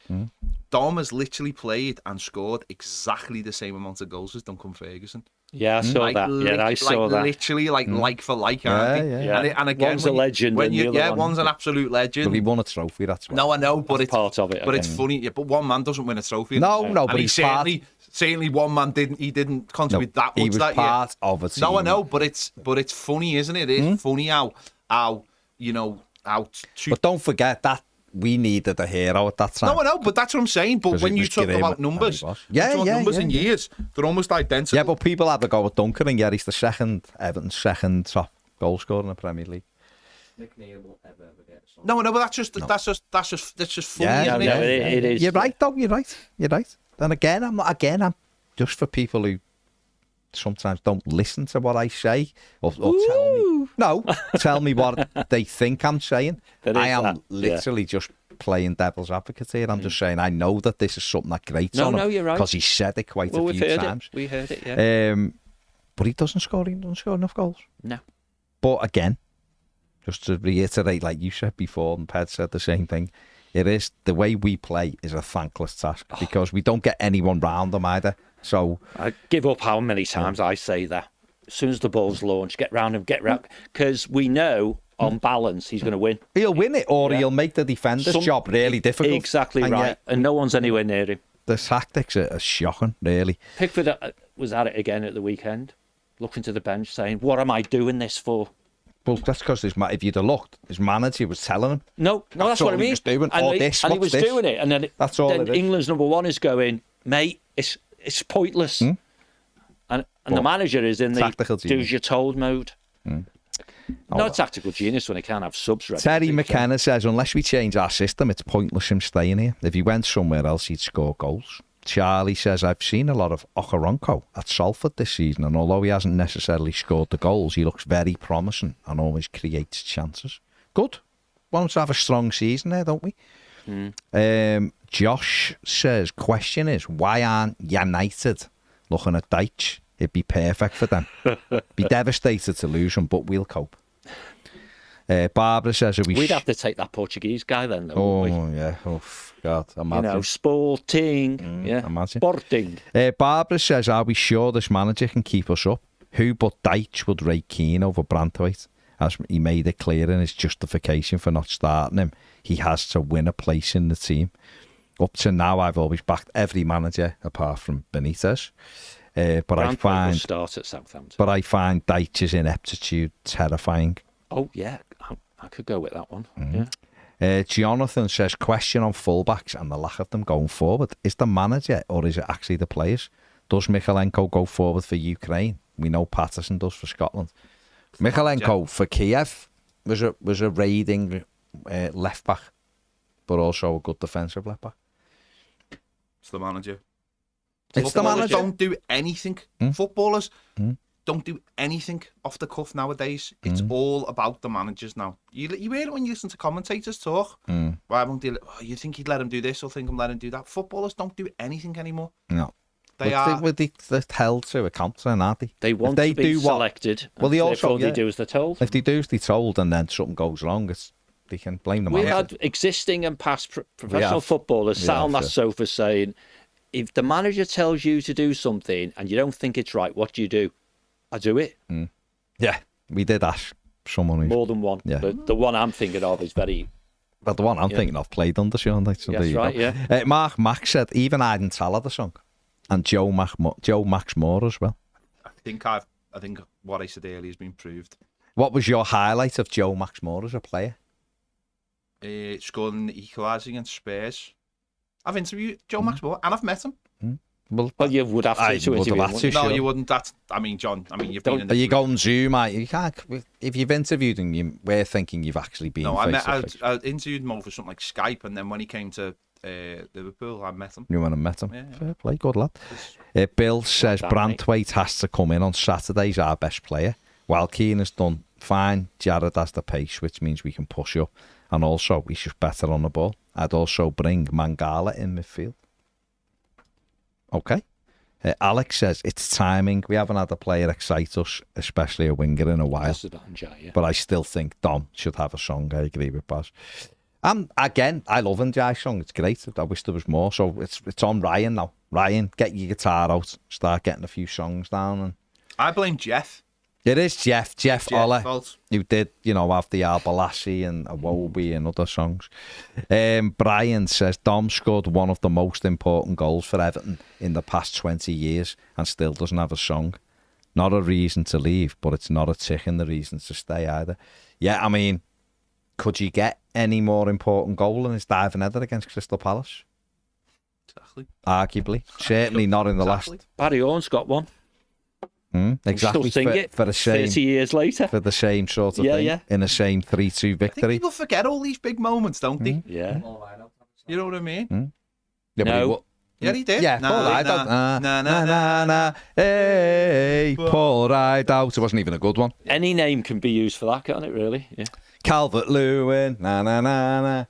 Dom has literally played and scored exactly the same amount of goals as Duncan Ferguson. Yeah, I saw that. Yeah, I saw that. Literally, like for like, aren't they? Yeah. And again, one's a legend. One's an absolute legend. But he won a trophy, that's why. No, I know, but it's part of it. But it's funny. Yeah, but one man doesn't win a trophy. No, but he's certainly one man didn't. He didn't contribute that much. He was part of a team. No, I know, but it's funny, isn't it? It's funny how But don't forget that we needed a hero at that time. No, I know, but that's what I'm saying. But when you talk about numbers, numbers in years, they're almost identical. Yeah, but people had to go with Duncan, and he's the Everton's second top goal scorer in the Premier League. Nick Neal will ever get something. No, but that's just funny. Yeah, it is. You're right, though. You're right. And again, I'm just for people who sometimes don't listen to what I say or tell me what they think I'm saying. I am literally just playing devil's advocate here. I'm just saying I know that this is something that grates on him. No, you're right. Because he said it quite a few times. We heard it, yeah. But he doesn't score enough goals. No. But again, just to reiterate, like you said before, and Ped said the same thing, it is the way we play is a thankless task because we don't get anyone round them either. So I give up how many times I say that. As soon as the ball's launched, get round him, because we know on balance he's going to win. he'll win it, or he'll make the defender's job really difficult. Exactly and right, yet, and no one's anywhere near him. the tactics are shocking, really. Pickford was at it again at the weekend, looking to the bench, saying, "What am I doing this for?" Well, that's because if you'd have looked, his manager was telling him. No, that's all what I he mean. was doing. And, Oh, he, this, and he what's was this? doing it, and then That's all then it is. England's number one is going, mate. It's pointless, and the manager is in the Tactical do genius. as you're told mode. Not tactical genius when he can't have subs ready. Terry McKenna says, unless we change our system, it's pointless him staying here. If he went somewhere else, he'd score goals. Charlie says, I've seen a lot of Okoronkwo at Salford this season, and although he hasn't necessarily scored the goals, he looks very promising and always creates chances. Good. Want to have a strong season there, don't we? Josh says, question is, why aren't United looking at Deitch? It'd be perfect for them. Be devastated to lose him, but we'll cope. Barbara says, We'd have to take that Portuguese guy then, though. wouldn't yeah. Oh, God. we? Imagine. Sporting. Yeah. imagine. Sporting. Barbara says, are we sure this manager can keep us up? Who but Deitch would rate Keane over Branthwaite? As he made it clear in his justification for not starting him, he has to win a place in the team. Up to now, I've always backed every manager apart from Benitez. But I Branthwaite will start at Southampton. But I find Deitch's ineptitude terrifying. Oh, yeah. I could go with that one. Yeah. Jonathan says, question on fullbacks and the lack of them going forward. Is the manager or is it actually the players? Does Mykolenko go forward for Ukraine? We know Patterson does for Scotland. Mykolenko for Kiev was a raiding left back, but also a good defensive left back. It's the manager. It's the manager. Don't do anything. Footballers don't do anything off the cuff nowadays. It's all about the managers now. You hear it when you listen to commentators talk. Why won't they? Oh, you think he'd let him do this or think I'm letting him do that? Footballers don't do anything anymore. No. They're held to account, then, aren't they? They want to be selected. Well, they also they do as they're told. If they do as they're told and then something goes wrong, they can blame the We've manager. had existing and past professional footballers sat on that sofa saying, if the manager tells you to do something and you don't think it's right, what do? I do it. Yeah, we did ask someone who's... More than one. Yeah. But the one I'm thinking of is very... But the one I'm thinking of played under Sean. So That's right, yeah. Mark Max said, even I didn't tell her the song. And Joe Max Moore as well. I think what I said earlier has been proved. What was your highlight of Joe Max Moore as a player? Scoring the equaliser against Spurs. I've interviewed Joe Max Moore and I've met him. Well, you would have to interview him. have to, No, sure. you wouldn't. John. You've been in the... You go on Zoom, mate. You can't. If you've interviewed him, we're thinking you've actually been. No, I interviewed him over something like Skype, and then when he came to Liverpool, I met him. You went and met him. Yeah. Fair play, good lad. Bill says Branthwaite has to come in on Saturdays, our best player. While Keane has done fine, Jared has the pace, which means we can push up. And also, he's just better on the ball. I'd also bring Mangala in midfield. Okay. Alex says, it's timing. We haven't had a player excite us, especially a winger, in a while. But I still think Dom should have a song. I agree with Baz. Again, I love Njai's song. It's great. I wish there was more. So it's on Ryan now. Ryan, get your guitar out. Start getting a few songs down. And I blame Jeff. it is Jeff Oller, fault. who did, have the Albalassi and Awobi and other songs. Brian says, Dom scored one of the most important goals for Everton in the past 20 years and still doesn't have a song. Not a reason to leave, but it's not a tick in the reasons to stay either. Yeah, I mean, could you get any more important goal than his diving header against Crystal Palace? Exactly. Arguably. Certainly not in the last. Barry Orn's got one. Exactly. Still sing it for the same 30 years later. For the same sort of thing. Yeah. In the same 3-2 I victory. think people forget all these big moments, don't they? Yeah. You know what I mean? Yeah, No. Yeah, he did. Yeah, Paul Rideout. Hey, Paul Rideout. It wasn't even a good one. Any name can be used for that, can't it, really? Yeah. Calvert-Lewin. Na.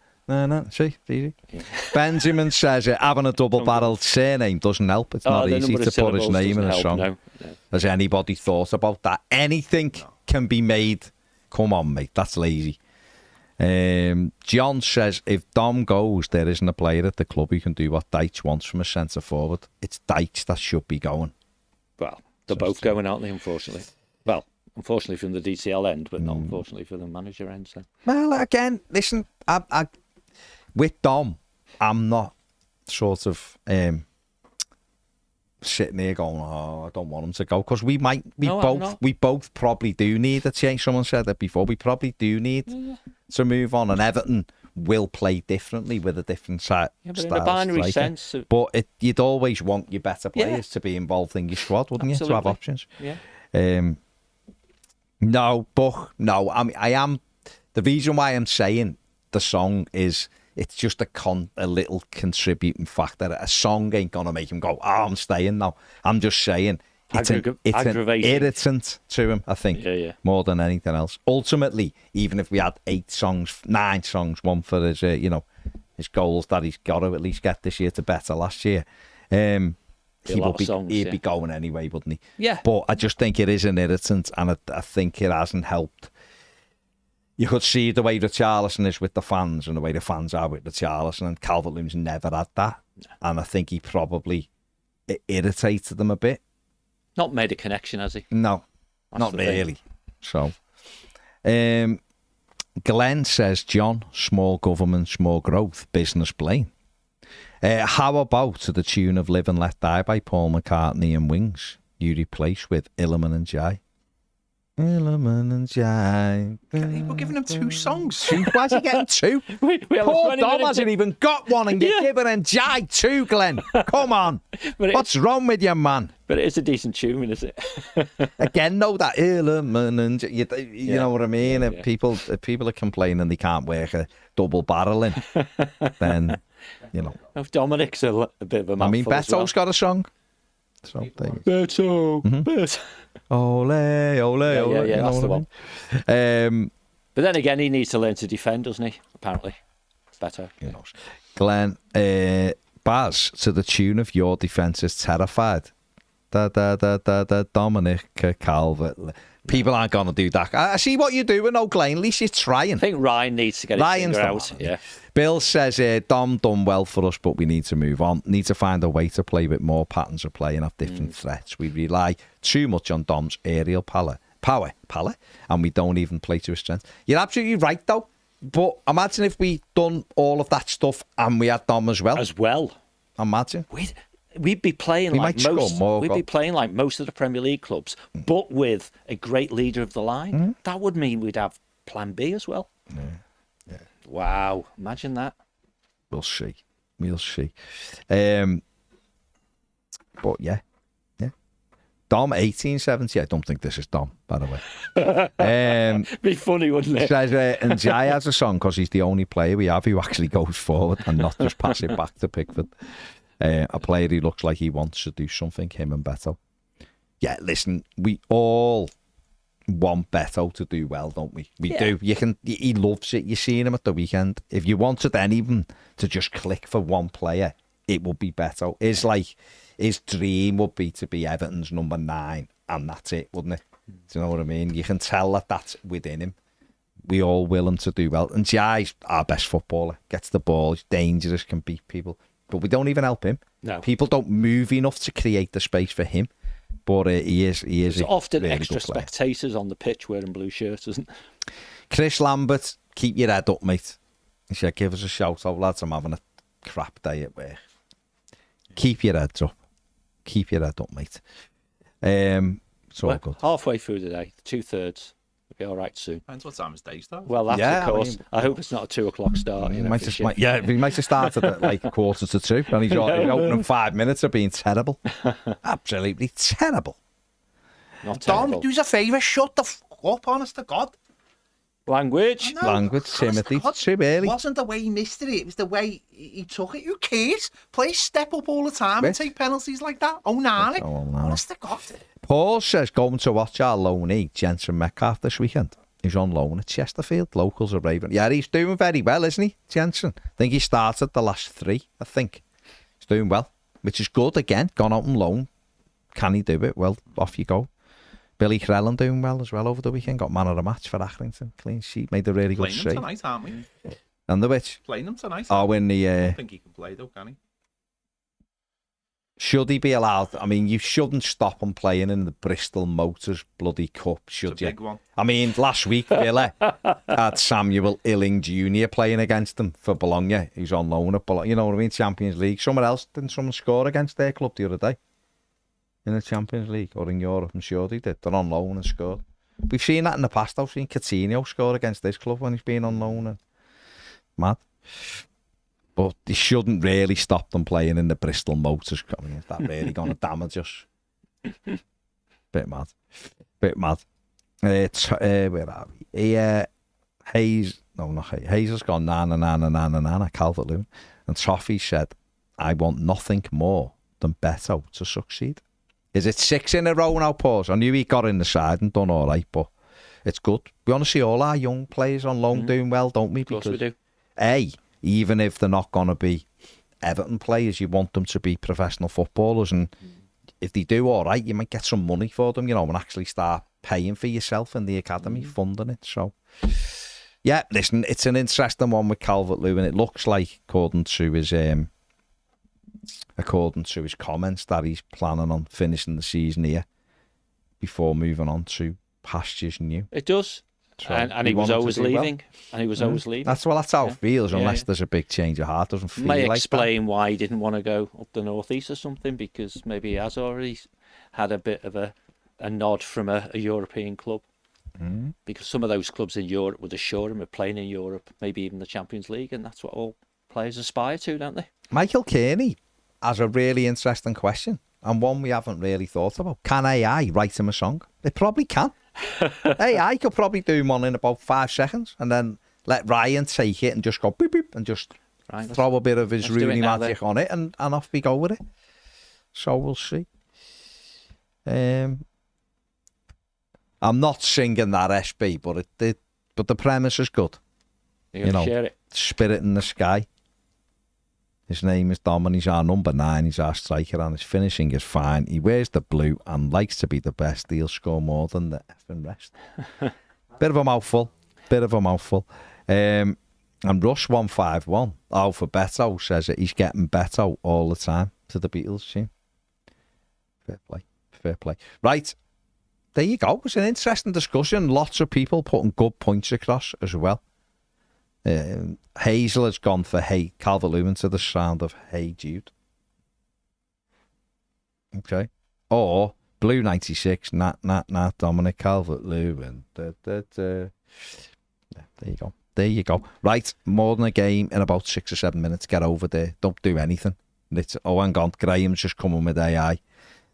See, it's easy. Yeah. Benjamin says it, having a double-barrelled surname doesn't help. It's not easy to put his name in a song. No. Has anybody thought about that? Anything can be made Come on, mate. That's lazy. John says, if Dom goes, there isn't a player at the club who can do what Deitch wants from a centre forward. It's Deitch that should be going. Well, they're both going, aren't they, unfortunately? Well, unfortunately from the DCL end, but not unfortunately for the manager end. So. Well, again, listen, I with Dom, I'm not sort of sitting here going, oh, I don't want him to go, because we both probably do need a change. Someone said that before. We probably do need to move on, and Everton will play differently with a different style. Yeah, but in a binary sense. But you'd always want your better players to be involved in your squad, wouldn't you? To have options. Yeah. No. I mean, I am. The reason why I'm saying the song is, it's just a little contributing factor. A song ain't gonna make him go, oh, I'm staying now. I'm just saying it's an irritant to him, I think, more than anything else. Ultimately, even if we had 9 songs, one for his, his goals that he's got to at least get this year to better last year, he'd be going anyway, wouldn't he? Yeah. But I just think it is an irritant, and I think it hasn't helped. You could see the way Richarlison is with the fans and the way the fans are with Richarlison, and Calvert-Lewin's never had that. And I think he probably irritated them a bit. Not made a connection, has he? No, not really. So, Glenn says, John, small government, small growth, business blame. How about to the tune of Live and Let Die by Paul McCartney and Wings, you replace with Illiman and Jai? Illiman and Jai. We're giving him 2 songs. Why's he getting 2? Poor Dom hasn't even got one, and you're giving him Jai 2, Glenn. Come on. What's wrong with you, man? But it is a decent tune, is it? Again, no, that Illiman and Jai, you know what I mean? If people are complaining they can't work a double barreling, then, If Dominic's a bit of a mouthful. I mean, Beto's got a song. So Beto. Beto. Ole, ole. Yeah, that's the one. But then again, he needs to learn to defend, doesn't he? Apparently. Beto. Glenn, Baz, to the tune of Your Defence is Terrified. Dominic Calvert. People aren't going to do that. I see what you're doing, Glenn. At least you're trying. I think Ryan needs to get his finger out. Yeah. Bill says, Dom done well for us, but we need to move on. Need to find a way to play with more patterns of play and have different threats. We rely too much on Dom's aerial power, and we don't even play to his strength. You're absolutely right, though. But imagine if we done all of that stuff and we had Dom as well. Imagine. We'd be playing like most of the Premier League clubs, but with a great leader of the line. That would mean we'd have Plan B as well. Yeah. Wow, imagine that. We'll see. But yeah. Dom 1870. I don't think this is Dom, by the way. Be funny, wouldn't it? Says, and Jai has a song because he's the only player we have who actually goes forward and not just pass it back to Pickford. A player who looks like he wants to do something, him and Beto. Yeah, listen, we all want Beto to do well, don't we? We do. He loves it. You've seen him at the weekend. If you wanted anyone to just click for one player, it would be Beto. It's like his dream would be to be Everton's number 9, and that's it, wouldn't it? Do you know what I mean? You can tell that that's within him. We all will him to do well. And Jai's our best footballer. Gets the ball, he's dangerous, can beat people. But we don't even help him. No. People don't move enough to create the space for him. But he is. There's often really extra spectators on the pitch wearing blue shirts, isn't? Chris Lambert, keep your head up, mate. He said, give us a shout out, lads. I'm having a crap day at work. Keep your heads up. Keep your head up, mate. It's all good. Halfway through the day, 2/3. We'll be all right soon. Depends what time his day starts. Well, that's of course. I hope it's not a 2 o'clock start. He might have started at like 1:45, and he's opening 5 minutes of being terrible. Absolutely terrible. Not terrible. Dom, do us a favour, shut the up, honest to God. Language, Timothy, it's too early. It wasn't the way he missed it was the way he took it. Who cares? Players step up all the time and take penalties like that. Onani. Honest to God. Paul says going to watch our loanee, Jensen Metcalf, this weekend. He's on loan at Chesterfield. Locals are raving. Yeah, he's doing very well, isn't he, Jensen? I think he started the last 3, I think. He's doing well, which is good. Again, gone out on loan. Can he do it? Well, off you go. Billy Crellin doing well as well over the weekend. Got man of the match for Accrington. Clean sheet. Made a really good Playing him save. tonight, aren't we? And the which? Playing him tonight. Oh, in the... I don't think he can play though, can he? Should he be allowed? I mean, you shouldn't stop him playing in the Bristol Motors bloody cup, should It's a you? big one. I mean, last week, Villa had Samuel Illing Jr. playing against them for Bologna. He's on loan at Bologna. You know what I mean? Champions League. Didn't someone score against their club the other day? In the Champions League or in Europe? I'm sure they did. They're on loan and scored. We've seen that in the past. I've seen Coutinho score against this club when he's been on loan. And mad. But they shouldn't really stop them playing in the Bristol Motors. I mean, is that really going to damage us? Bit mad. Where are we? Hayes. No, not Hayes. Hayes has gone na Calvert-Lewin. And Toffee said, I want nothing more than Beto to succeed. Is it 6 in a row now, Pause? I knew he got in the side and done all right, but it's good. We want to see all our young players on loan doing well, don't we? Because, of course we do. Even if they're not going to be Everton players, you want them to be professional footballers. And if they do all right, you might get some money for them, and actually start paying for yourself in the academy, funding it. So, yeah, listen, it's an interesting one with Calvert-Lewin. It looks like, according to his comments, that he's planning on finishing the season here before moving on to pastures new. It does. So and he was always leaving. And he was always leaving. That's how it feels, unless there's a big change of heart. Doesn't feel May like explain why he didn't want to go up the northeast or something, because maybe he has already had a bit of a nod from a European club. Because some of those clubs in Europe would assure him of playing in Europe, maybe even the Champions League, and that's what all players aspire to, don't they? Michael Kearney has a really interesting question, and one we haven't really thought about. Can AI write him a song? It probably can. AI could probably do one in about 5 seconds, and then let Ryan take it and just go beep beep and just throw a bit of his Rooney magic on it, and off we go with it. So we'll see. I'm not singing that SB, but the premise is good. You're going to share it. Spirit in the sky. His name is Dom and he's our number 9. He's our striker and his finishing is fine. He wears the blue and likes to be the best. He'll score more than the effing rest. Bit of a mouthful. And Rush151, for Beto, says that he's getting Beto all the time to the Beatles team. Fair play. Right. There you go. It's an interesting discussion. Lots of people putting good points across as well. Hazel has gone for Hey Calvert-Lewin to the sound of Hey Jude. Okay. Or Blue 96, Nat Dominic Calvert-Lewin. There you go. Right, more than a game in about 6 or 7 minutes. Get over there. Don't do anything. Hang on. Graham's just coming with AI.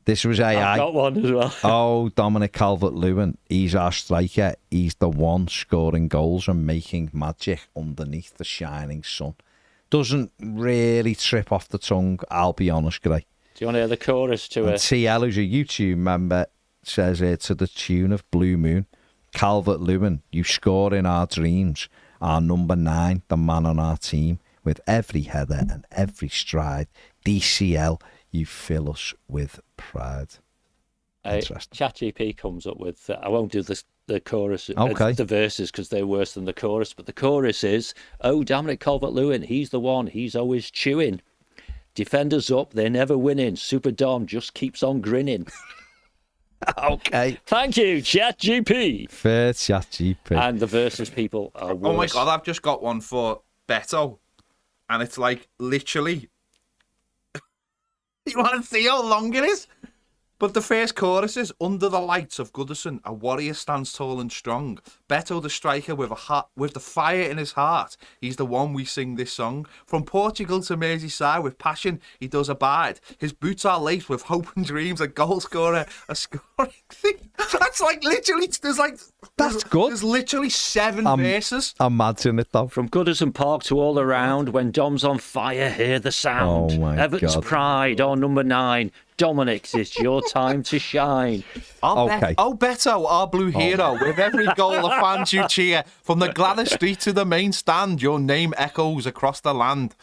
This was AI. I've got one as well. Dominic Calvert-Lewin. He's our striker. He's the one scoring goals and making magic underneath the shining sun. Doesn't really trip off the tongue, I'll be honest, Gray. Do you want to hear the chorus to it? TL, who's a YouTube member, says to the tune of Blue Moon, Calvert-Lewin, you score in our dreams. Our number 9, the man on our team. With every header and every stride. DCL, you fill us with pride. ChatGPT comes up with, I won't do the chorus, the verses, because they're worse than the chorus, but the chorus is, Dominic Calvert-Lewin, he's the one, he's always chewing. Defenders up, they're never winning. Super Dom just keeps on grinning. Okay. Thank you, ChatGPT. Fair ChatGPT. And the verses people are worse. Oh my God, I've just got one for Beto, and it's like literally. You want to see how long it is? But the first chorus is, under the lights of Goodison, a warrior stands tall and strong. Beto the striker with the fire in his heart. He's the one we sing this song. From Portugal to Merseyside, with passion he does abide. His boots are laced with hope and dreams. A goal scorer, a scoring thing. That's like literally, that's good. There's literally 7 verses. Imagine it though. From Goodison Park to all around, when Dom's on fire, hear the sound. Oh my Everton's God. pride, our number 9. Dominic, it's your time to shine. Beto, our blue hero. With every goal the fans you cheer. From the Gladys Street to the main stand, your name echoes across the land.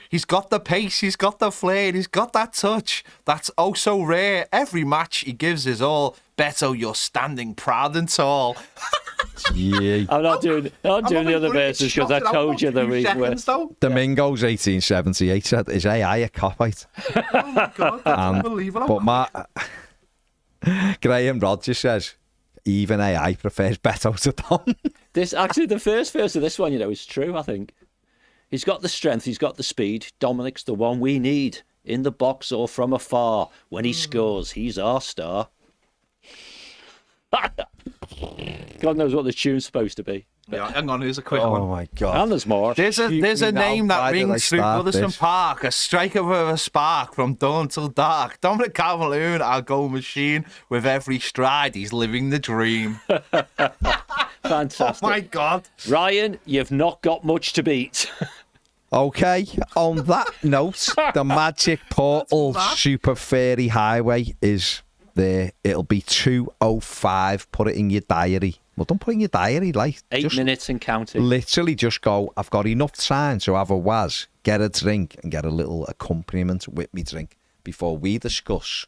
He's got the pace, he's got the flair, he's got that touch. That's oh so rare. Every match he gives his all. Beto, you're standing proud and tall. Yeah. I'm not doing the other verses because I told you the reason. Domingo's 1878 said, is AI a cop-out? Oh my God, that's unbelievable. But Graham Rogers says, even AI prefers Beto to Dom. This actually, the first verse of this one, is true, I think. He's got the strength, he's got the speed. Dominic's the one we need. In the box or from afar. When he scores, he's our star. God knows what the tune's supposed to be. Yeah, hang on, here's a quick one. Oh my God. And there's more. There's a name that rings through Goodison Park, a striker with a spark from dawn till dark. Dominic Calvert-Lewin, our goal machine. With every stride, he's living the dream. Fantastic. Oh my God. Ryan, you've not got much to beat. Okay, on that note, the Magic Portal Super Fairy Highway is there. It'll be 2:05. Put it in your diary. Well, don't put it in your diary, like 8 minutes and counting. Literally just go, I've got enough time to have a waz, get a drink and get a little accompaniment with me drink before we discuss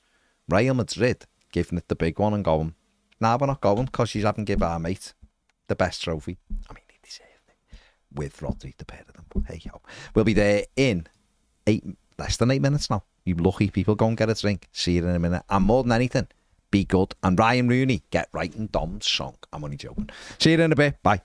Real Madrid giving it the big one and going, nah, we're not going because you haven't given our mate the best trophy. I mean, he deserved it. With Rodri, the pair of them. But hey, yo. We'll be there in less than 8 minutes now. You lucky people, go and get a drink. See you in a minute. And more than anything, be good. And Ryan Rooney, get writing Dom's song. I'm only joking. See you in a bit. Bye.